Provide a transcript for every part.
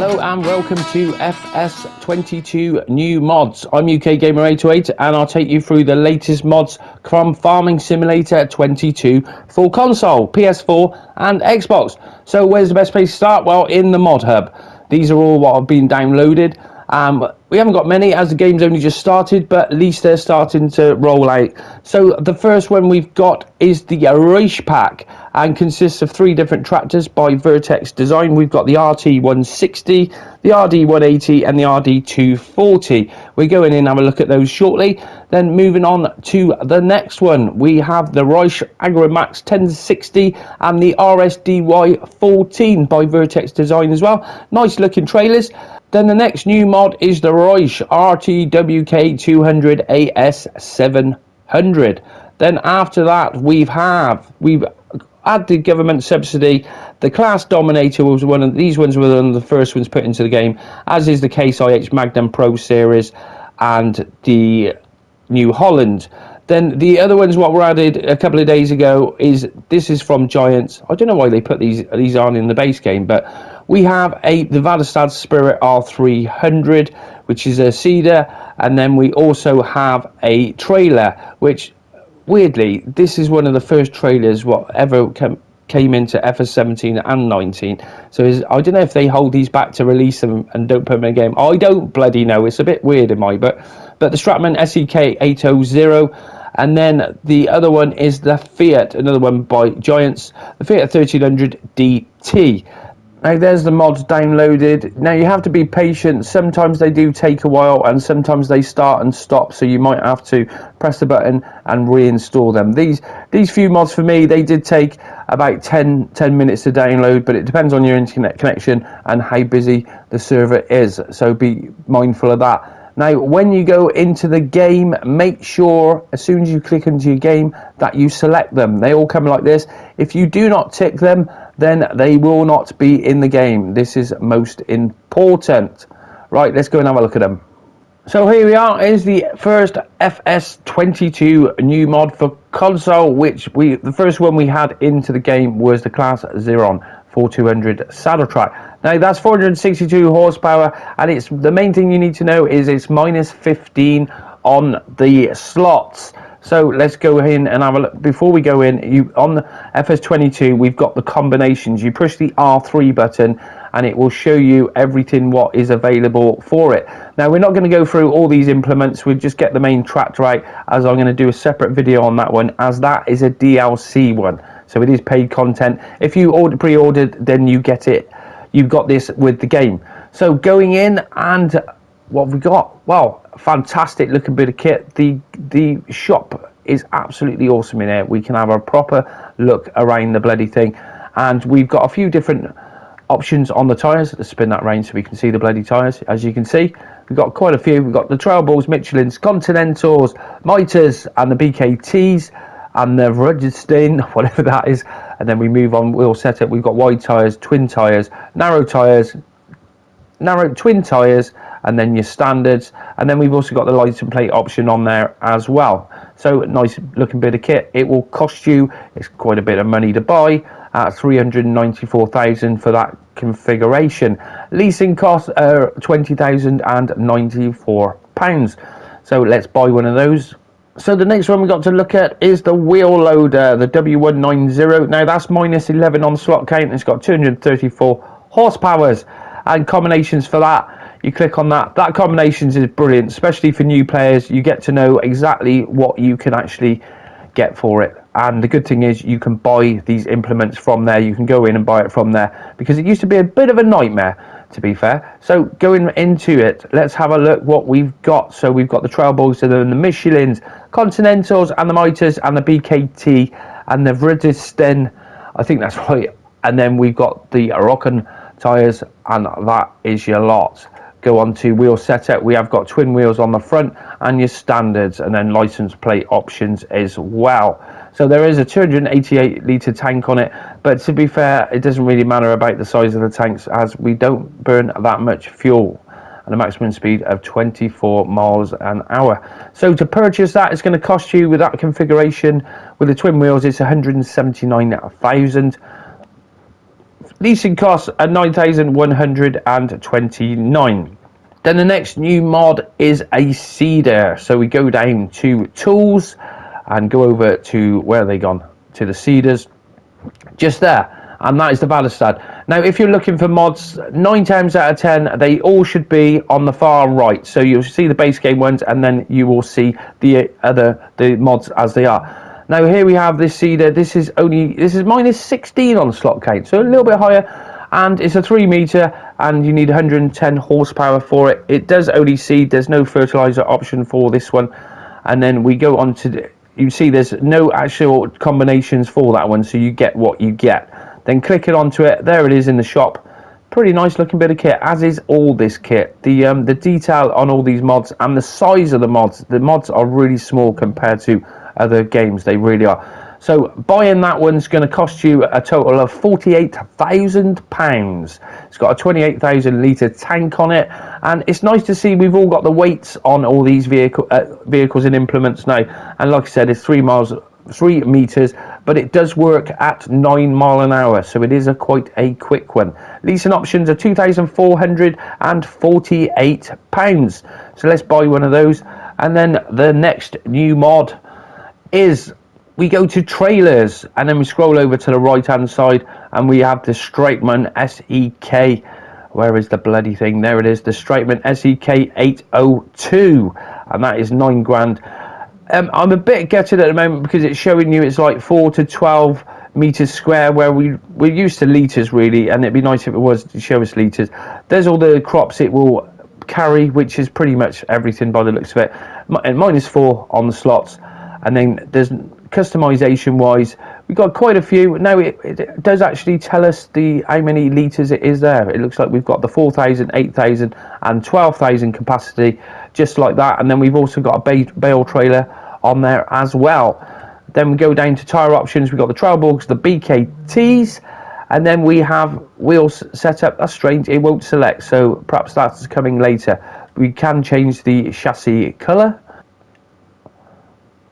Hello and welcome to FS22 New Mods. I'm UK Gamer 808 and I'll take you through the latest mods from Farming Simulator 22 for console, PS4 and Xbox. So where's the best place to start? Well, in the Modhub. These are all what have been downloaded. We haven't got many as the game's only just started, but at least they're starting to roll out. So the first one we've got is the Race Pack and consists of 3 different tractors by Vertex Design. We've got the RT160, the RD180 and the RD240. We're going in and have a look at those shortly. Then moving on to the next one, we have the Reich Agromax 1060 and the RSDY14 by Vertex Design as well. Nice looking trailers. Then the next new mod is the Reich RTWK200 AS700. Then after that we've had the government subsidy. The class Dominator was one of these ones, were one of the first ones put into the game, as is the K7200 Pro Series and the New Holland. Then the other ones what were added a couple of days ago is this is from Giants. I don't know why they put these on in the base game, but we have the Vallastad Spirit R300, which is a cedar, and then we also have a trailer, which weirdly this is one of the first trailers what ever came into FS17 and 19. So I don't know if they hold these back to release them and don't put them in a game. I don't bloody know. It's a bit weird in my book. But the Straightman SK802, and then the other one is the Fiat, another one by Giants, the Fiat 1300 DT. Now there's the mods downloaded. Now you have to be patient. Sometimes they do take a while and sometimes they start and stop, so you might have to press the button and reinstall them. These few mods for me, they did take about 10 minutes to download, but it depends on your internet connection and how busy the server is, so be mindful of that. Now when you go into the game, make sure as soon as you click into your game that you select them. They all come like this. If you do not tick them, then they will not be in the game. This is most important. Right, let's go and have a look at them. So here we are, is the first FS22 new mod for console, which the first one we had into the game was the class Xeron 4200 saddle track. Now that's 462 horsepower, and it's the main thing you need to know is it's minus 15 on the slots. So let's go in and have a look. Before we go in, on the FS22 we've got the combinations. You push the R3 button and it will show you everything what is available for it. Now we're not going to go through all these implements, we'll just get the main tractor out, as I'm going to do a separate video on that one, as that is a DLC one. So it is paid content. If you pre-ordered, then you get it. You've got this with the game. So going in, and what have we got? Well, fantastic looking bit of kit. The shop is absolutely awesome in here. We can have a proper look around the bloody thing, and we've got a few different options on the tires. Let's spin that round so we can see the bloody tires. As you can see, we've got quite a few. We've got the Trail Balls, Michelins, Continentals, Miters and the BKTs and the Rudgestin, whatever that is. And then we move on wheel setup. We've got wide tires, twin tires, narrow twin tires, and then your standards. And then we've also got the license plate option on there as well. So nice looking bit of kit. It will cost you, it's quite a bit of money to buy, at 394,000 for that configuration. Leasing costs are £20,094. So let's buy one of those. So the next one we got to look at is the wheel loader, the W190. Now that's minus 11 on slot count. It's got 234 horsepowers and combinations for that. You click on that. That combinations is brilliant, especially for new players. You get to know exactly what you can actually get for it. And the good thing is you can buy these implements from there. You can go in and buy it from there, because it used to be a bit of a nightmare, to be fair. So going into it, let's have a look what we've got. So we've got the Trail Balls and the Michelins, Continentals and the Miters and the BKT and the Vridisten, I think that's right. And then we've got the Rockin tires, and that is your lot. Go on to wheel setup. We have got twin wheels on the front and your standards, and then license plate options as well. So there is a 288 litre tank on it, but to be fair, it doesn't really matter about the size of the tanks, as we don't burn that much fuel, and a maximum speed of 24 miles an hour. So to purchase that, it's going to cost you, with that configuration with the twin wheels, it's 179,000. Leasing costs are 9,129. Then the next new mod is a seeder. So we go down to tools and go over to, where are they gone? To the seeders. Just there. And that is the Vallastad. Now, if you're looking for mods, 9 times out of 10, they all should be on the far right. So you'll see the base game ones, and then you will see the mods as they are. Now, here we have this seeder. This is minus 16 on the slot count, so a little bit higher. And it's a 3 meter, and you need 110 horsepower for it. It does only seed. There's no fertilizer option for this one. And then we go on to, you see there's no actual combinations for that one, so you get what you get. Then click it onto it. There it is in the shop. Pretty nice looking bit of kit, as is all this kit. The detail on all these mods and the size of the mods are really small compared to other games. They really are. So buying that one's going to cost you a total of £48,000. It's got a 28,000 litre tank on it, and it's nice to see we've all got the weights on all these vehicles and implements now. And like I said, it's 3 meters, but it does work at 9 miles an hour, so it is quite a quick one. Leasing options are £2,448. So let's buy one of those. And then the next new mod is, we go to trailers, and then we scroll over to the right hand side, and we have the Straightman SK. Where is the bloody thing? There it is, the Straightman SK802, and that is 9 grand. I'm a bit gutted at the moment because it's showing you it's like 4 to 12 meters square, where we're used to liters really, and it'd be nice if it was to show us liters. There's all the crops it will carry, which is pretty much everything by the looks of it. -4 on the slots, and then there's customization wise, we've got quite a few. Now it does actually tell us how many liters it is there. It looks like we've got the 4,000, 8,000 and 12,000 capacity, just like that. And then we've also got a bale trailer on there as well. Then we go down to tire options. We've got the trail bogs, the BKTs, and then we have wheels set up. That's strange, it won't select, so perhaps that's coming later. We can change the chassis color,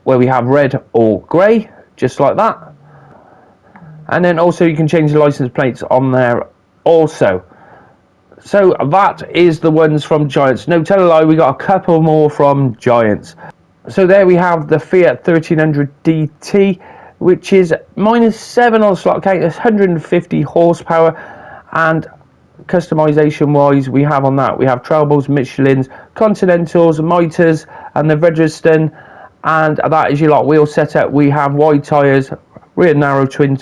where we have red or grey, just like that. And then also you can change the license plates on there also. So that is the ones from Giants. No, tell a lie, we got a couple more from Giants. So there we have the Fiat 1300 DT, which is -7 on slot count. It's 150 horsepower, and customization wise, we have on that, we have Trailballs, Michelins, Continentals, Miters, and the Vertex. And that is your lot wheel setup. We have wide tyres, rear narrow twin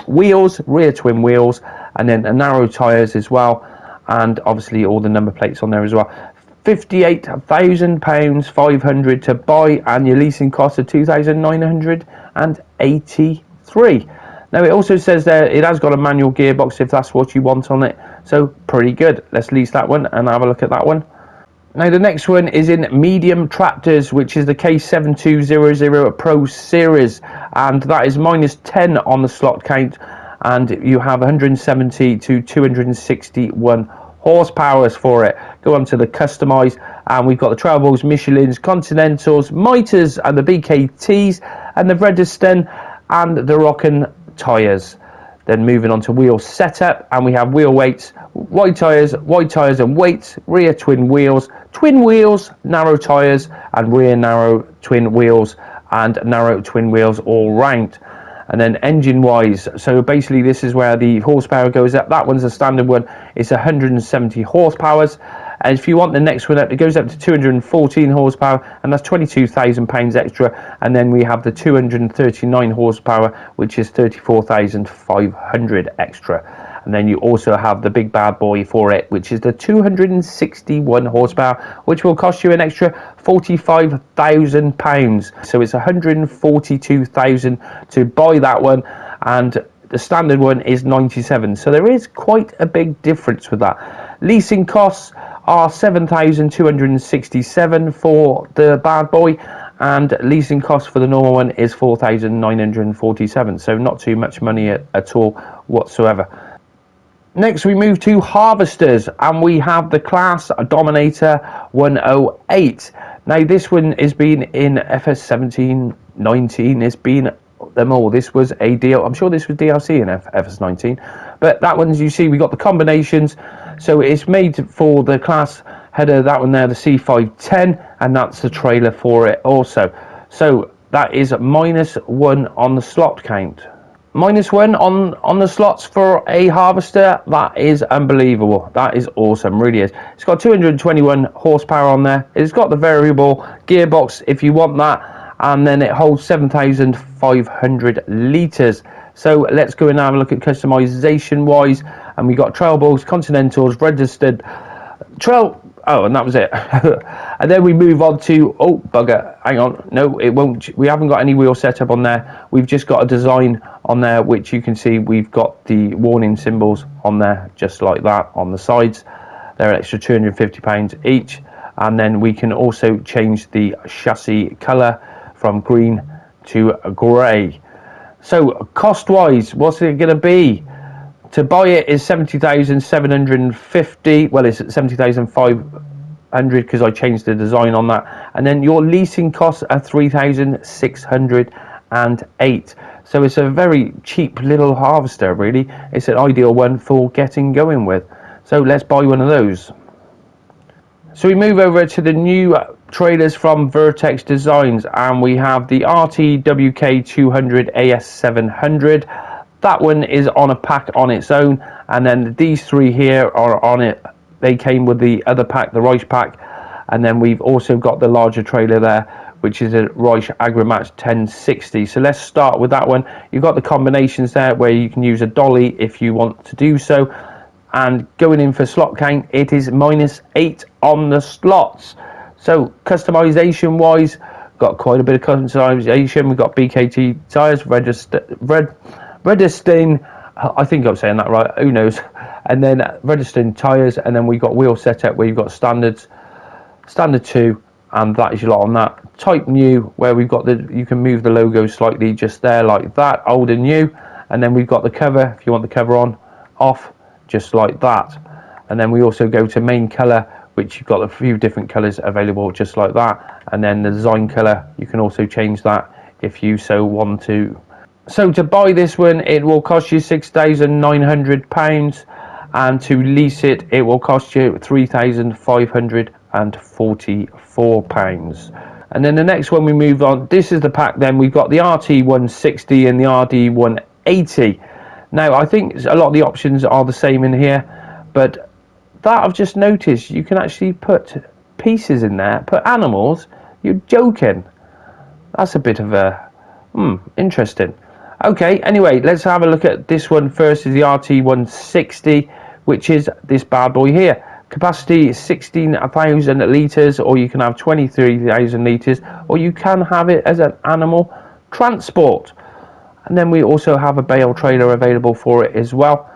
wheels, rear twin wheels, and then narrow tyres as well, and obviously all the number plates on there as well. £58,000 500 to buy, and your leasing cost of 2,983. Now it also says there it has got a manual gearbox if that's what you want on it, so pretty good. Let's lease that one and have a look at that one. Now the next one is in medium tractors, which is the K7200 Pro Series, and that is -10 on the slot count, and you have 170 to 261 horsepower for it. Go on to the customize, and we've got the Trailballs, Michelins, Continentals, Miters, and the BKTs, and the Vredestein and the Rockin tyres. Then moving on to wheel setup, and we have wheel weights, wide tyres and weights, rear twin wheels, narrow tyres, and rear narrow twin wheels, and narrow twin wheels all round. And then engine wise, so basically this is where the horsepower goes up. That one's a standard one, it's 170 horsepower. And if you want the next one up, it goes up to 214 horsepower, and that's £22,000 extra. And then we have the 239 horsepower, which is 34,500 extra. And then you also have the big bad boy for it, which is the 261 horsepower, which will cost you an extra £45,000. So it's 142,000 to buy that one, and the standard one is 97. So there is quite a big difference with that. Leasing costs are 7,267 for the bad boy, and leasing cost for the normal one is 4,947. So not too much money at all whatsoever. Next we move to harvesters, and we have the class Dominator 108. Now this one has been in FS1719. It's been them all. This was a deal. I'm sure this was DLC in FS19, but that one, as you see, we got the combinations. So it's made for the class header, that one there, the C510, and that's the trailer for it also. So that is -1 on the slot count. -1 on the slots for a harvester. That is unbelievable. That is awesome, really is. It's got 221 horsepower on there. It's got the variable gearbox if you want that, and then it holds 7,500 litres. So let's go and have a look at customization wise, and we got trail balls, continentals, registered trail. Oh, and that was it. And then we move on to, oh bugger, hang on, no, it won't. We haven't got any wheel setup on there. We've just got a design on there, which you can see we've got the warning symbols on there, just like that on the sides. They're an extra £250 each. And then we can also change the chassis color from green to grey. So cost wise, what's it going to be? To buy it is 70,750. Well, it's 70,500 because I changed the design on that. And then your leasing costs are 3,608. So it's a very cheap little harvester, really. It's an ideal one for getting going with. So let's buy one of those. So we move over to the new trailers from Vertex Designs, and we have the RTWK200 AS700. That one is on a pack on its own, and then these three here are on it. They came with the other pack, the Reich pack, and then we've also got the larger trailer there, which is a Reich Agrimatch 1060. So let's start with that one. You've got the combinations there where you can use a dolly if you want to do so. And going in for slot count, it is -8 on the slots. So customization wise, got quite a bit of customization. We've got BKT tires, Redestin, I think I'm saying that right, who knows. And then Redestin tires, and then we've got wheel setup where you've got standard 2, and that is your lot on that. Type new, where we've got you can move the logo slightly just there like that, old and new. And then we've got the cover, if you want the cover on, off, just like that. And then we also go to main color, which you've got a few different colors available just like that. And then the design color, you can also change that if you so want to. So to buy this one, it will cost you £6,900, and to lease it, it will cost you £3,544. And then the next one we move on, this is the pack then. We've got the RT160 and the RD180. Now, I think a lot of the options are the same in here, but that I've just noticed, you can actually put pieces in there, put animals. You're joking. That's a bit of a, interesting. Okay, anyway, let's have a look at this one first, is the RT160, which is this bad boy here. Capacity 16,000 litres, or you can have 23,000 litres, or you can have it as an animal transport. And then we also have a bale trailer available for it as well.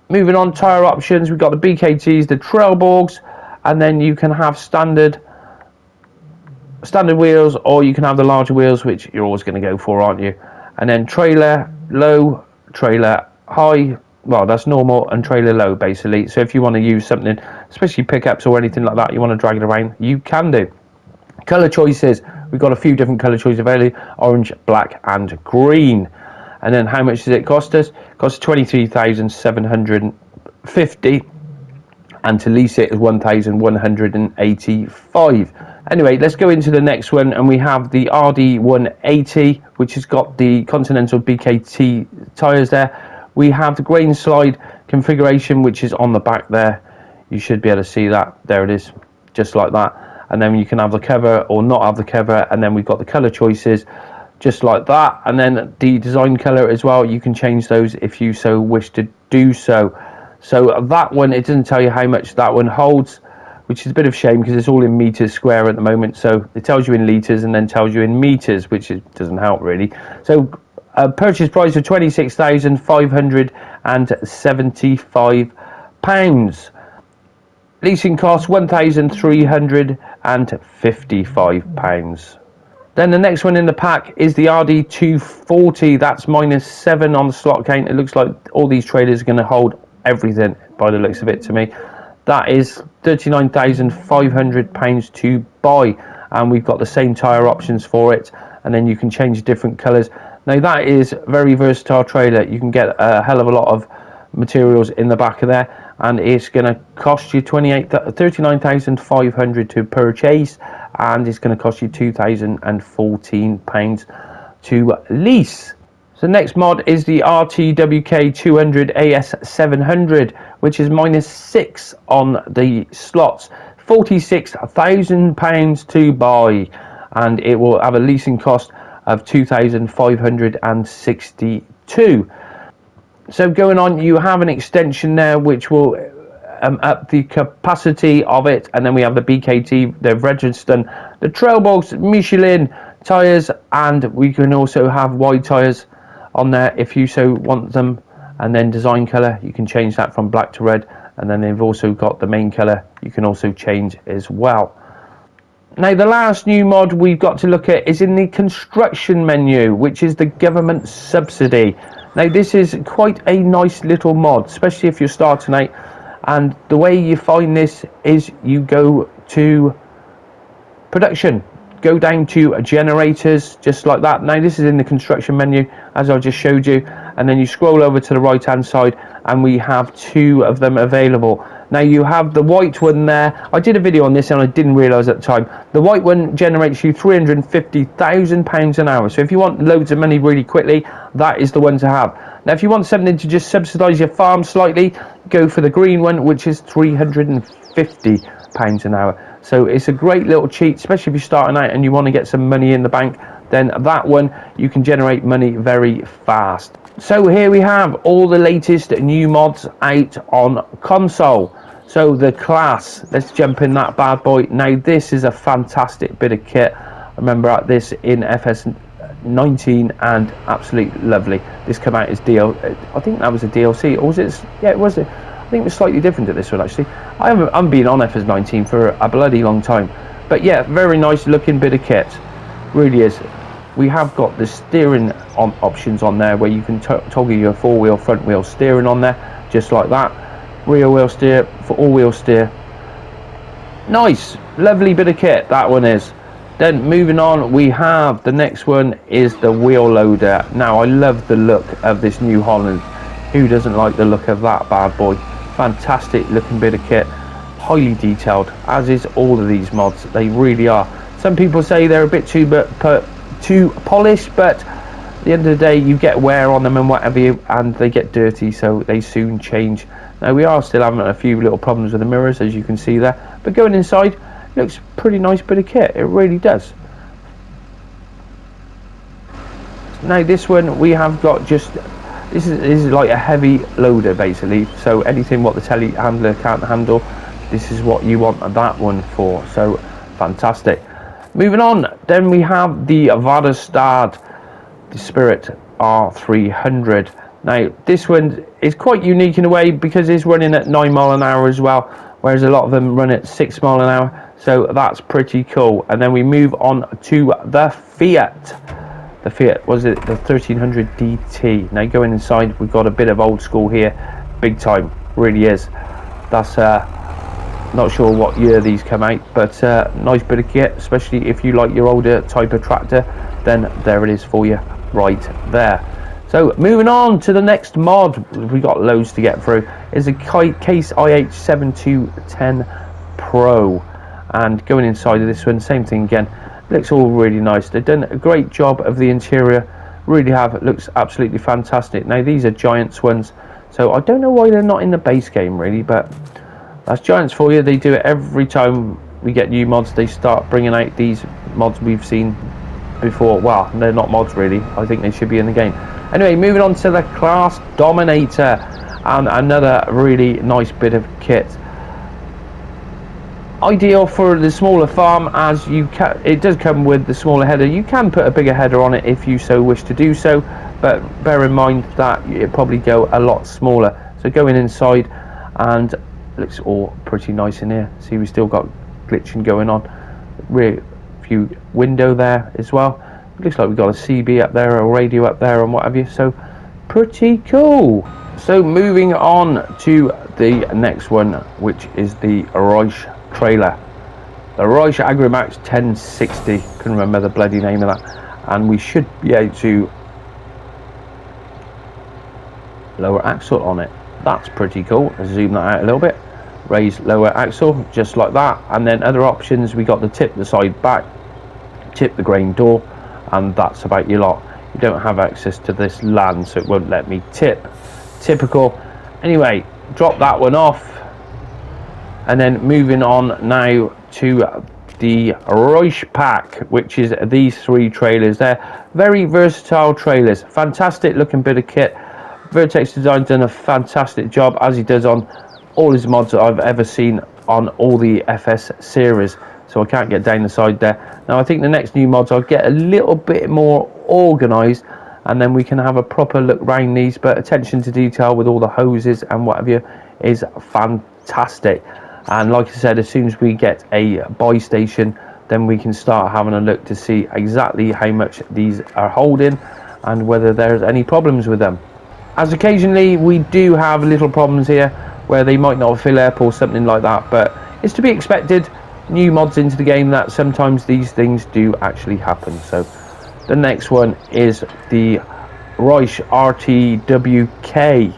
Moving on, tyre options, we've got the BKTs, the Trailborgs, and then you can have standard wheels, or you can have the larger wheels, which you're always going to go for, aren't you? And then trailer low, trailer high, well, that's normal, and trailer low basically. So if you want to use something, especially pickups or anything like that, you want to drag it around, you can do. Color choices, we've got a few different color choices available: orange, black and green. And then how much does it cost us? It costs 23,750, and to lease it is 1,185. Anyway, let's go into the next one, and we have the RD180, which has got the Continental BKT tires there. We have the grain slide configuration, which is on the back there. You should be able to see that. There it is, just like that. And then you can have the cover or not have the cover, and then we've got the color choices just like that. And then the design color as well, you can change those if you so wish to do so. So that one, it doesn't tell you how much that one holds, which is a bit of a shame because it's all in meters square at the moment. So it tells you in liters and then tells you in meters, which doesn't help really. So a purchase price of £26,575. Leasing cost £1,355. Then the next one in the pack is the RD240. That's -7 on the slot count. It looks like all these trailers are going to hold everything by the looks of it to me. That is £39,500 to buy, and we've got the same tyre options for it. and then you can change different colors. Now that is a very versatile trailer. You can get a hell of a lot of materials in the back of there, and it's going to cost you 39,500 to purchase, and it's going to cost you £2,014 to lease. So next mod is the RTWK200 AS700, which is -6 on the slots, £46,000 to buy, and it will have a leasing cost of 2,562. So going on, you have an extension there which will up the capacity of it, and then we have the BKT, the Registon, the Trailbox Michelin tyres, and we can also have wide tyres on there if you so want them. And then design colour, you can change that from black to red, and then they've also got the main colour you can also change as well. Now the last new mod we've got to look at is in the construction menu, which is the government subsidy. Now this is quite a nice little mod, especially if you're starting out, and the way you find this is you go to production, go down to generators, just like that. Now this is in the construction menu as I just showed you, and then you scroll over to the right hand side and we have two of them available. Now you have the white one there. I did a video on this and I didn't realise at the time. The white one generates you £350,000 an hour. So if you want loads of money really quickly, that is the one to have. Now if you want something to just subsidise your farm slightly, go for the green one, which is £350 an hour. So it's a great little cheat, especially if you're starting out and you want to get some money in the bank. Then that one, you can generate money very fast. So here we have all the latest new mods out on console. So the class, let's jump in that bad boy. Now this is a fantastic bit of kit. I remember this in FS19 and absolutely lovely. This came out as I think that was a DLC, or was it? Yeah, it was. I think it was slightly different to this one actually. I haven't been on FS19 for a bloody long time, but yeah, very nice looking bit of kit, really is. We have got the steering options on there where you can toggle your four-wheel, front-wheel steering on there, just like that. Rear wheel steer for all-wheel steer. Nice, lovely bit of kit that one is. Then moving on, we have the next one is the wheel loader. Now I love the look of this New Holland. Who doesn't like the look of that bad boy? Fantastic looking bit of kit, highly detailed, as is all of these mods. They really are. Some people say they're a bit too polished, but at the end of the day you get wear on them and whatever, and they get dirty, so they soon change. Now we are still having a few little problems with the mirrors, as you can see there, but going inside, it looks pretty nice bit of kit. It really does. Now this one we have got just this is like a heavy loader basically, so anything what the telehandler can't handle, this is what you want that one for. So fantastic. Moving on, then we have the Vallastad, the Spirit R300. Now this one is quite unique in a way because it's running at 9 miles an hour as well, whereas a lot of them run at 6 miles an hour, so that's pretty cool. And then we move on to the Fiat. The Fiat, was it the 1300 DT? Now going inside, we've got a bit of old school here, big time, really is. That's not sure what year these come out, but nice bit of kit, especially if you like your older type of tractor, then there it is for you right there. So moving on to the next mod, we got loads to get through, is a Case IH7210 Pro. And going inside of this one, same thing again, looks all really nice. They've done a great job of the interior, really have. It looks absolutely fantastic. Now these are Giants ones, so I don't know why they're not in the base game really, but that's Giants for you. They do it every time we get new mods. They start bringing out these mods we've seen before. Well, they're not mods really. I think they should be in the game. Anyway, moving on to the class Dominator, and another really nice bit of kit. Ideal for the smaller farm, as it does come with the smaller header. You can put a bigger header on it if you so wish to do so, but bear in mind that it probably go a lot smaller. So going inside, and looks all pretty nice in here. See, we still got glitching going on. Rear view window there as well. It looks like we've got a CB up there, a radio up there, and what have you. So pretty cool. So moving on to the next one, which is the Reich trailer. The Reich Agrimax 1060. Couldn't remember the bloody name of that. and we should be able to lower axle on it. That's pretty cool. Let's zoom that out a little bit. Raise lower axle just like that, and then other options, we got the tip the side back, tip the grain door, and that's about your lot. You don't have access to this land, so it won't let me tip. Typical. Anyway, drop that one off, and then moving on now to the Royce pack, which is these three trailers. They're very versatile trailers, fantastic looking bit of kit. Vertex Designs done a fantastic job, as he does on all his mods that I've ever seen on all the FS series. So I can't get down the side there. Now I think the next new mods I'll get a little bit more organised, and then we can have a proper look round these. But attention to detail with all the hoses and what have you is fantastic. And like I said, as soon as we get a buy station, then we can start having a look to see exactly how much these are holding and whether there's any problems with them. As occasionally we do have little problems here where they might not fill up or something like that, but it's to be expected. New mods into the game, that sometimes these things do actually happen. So the next one is the Royce RTWK.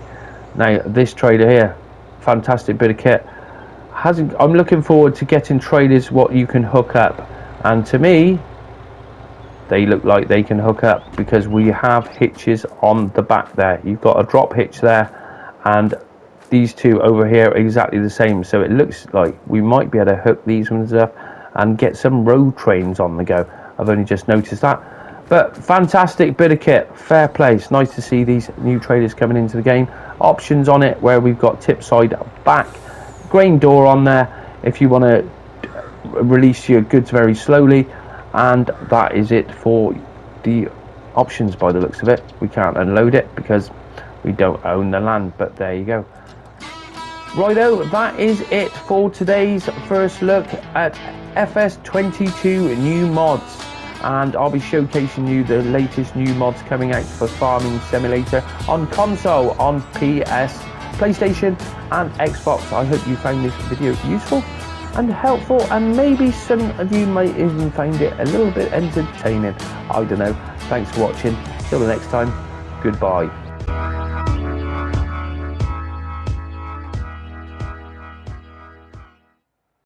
Now this trailer here, fantastic bit of kit. I'm looking forward to getting trailers what you can hook up, and to me they look like they can hook up because we have hitches on the back there. You've got a drop hitch there, and these two over here are exactly the same. So it looks like we might be able to hook these ones up and get some road trains on the go. I've only just noticed that. But fantastic bit of kit, fair play. It's nice to see these new trailers coming into the game. Options on it where we've got tip side back, grain door on there if you want to release your goods very slowly. And that is it for the options by the looks of it. We can't unload it because we don't own the land, but there you go. Righto, that is it for today's first look at FS22 new mods, and I'll be showcasing you the latest new mods coming out for Farming Simulator on console, on PS, PlayStation and Xbox. I hope you found this video useful and helpful, and maybe some of you might even find it a little bit entertaining. I don't know. Thanks for watching. Till the next time, goodbye.